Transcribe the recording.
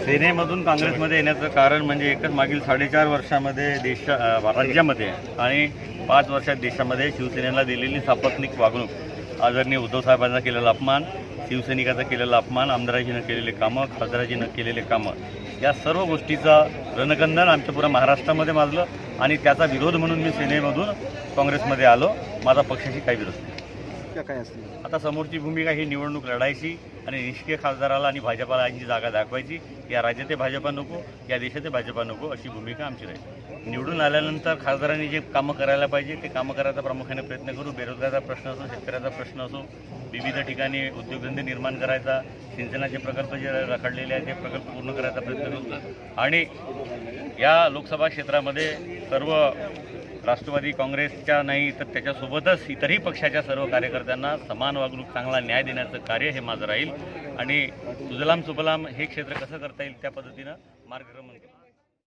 सेनेमधून काँग्रेसमध्ये येण्याचं कारण म्हणजे एकच, मागील 4.5 वर्षामध्ये राज्यामध्ये आणि 5 वर्षात देशामध्ये शिवसेनेला दिलेली सापत्निक वागणूक, आदरणीय उद्धव साहेबांचा केलेला अपमान, शिवसैनिकाचा केलेला अपमान, आमदाराजीनं केलेले कामं, खासदाराजीनं केलेले कामं, या सर्व गोष्टीचा रणकंदन आमच्या पुऱ्या महाराष्ट्रामध्ये माजलं आणि त्याचा विरोध म्हणून मी सेनेमधून काँग्रेसमध्ये आलो. माझा पक्षाशी काही विरोध नाही. काय असते आता समोरची भूमिका ही निवडणूक लढायची आणि निष्क्रिय खासदाराला आणि भाजपाला यांची जागा दाखवायची. या राज्यात भाजपा नको, या देशात भाजपा नको, अशी भूमिका आमची राहील. निवडून आल्यानंतर खासदारांनी जे कामं करायला पाहिजे ते कामं करायचा प्रामुख्याने प्रयत्न करू. बेरोजगाराचा प्रश्न असो, शेतकऱ्याचा प्रश्न असो, विविध ठिकाणी उद्योगधंदे निर्माण करायचा, सिंचनाचे प्रकल्प जे रखडलेले आहेत ते प्रकल्प पूर्ण करायचा प्रयत्न करू. आणि या लोकसभा क्षेत्रामध्ये सर्व राष्ट्रवादी काँग्रेसच्या नाही तर त्याच्यासोबतच इतरही पक्षाच्या सर्व कार्यकर्त्यांना समान वागणूक, चांगला न्याय देण्याचं कार्य हे माझं राहील आणि सुजलाम सुफलाम हे क्षेत्र कसं करता येईल त्या पद्धतीनं मार्गक्रमण करू.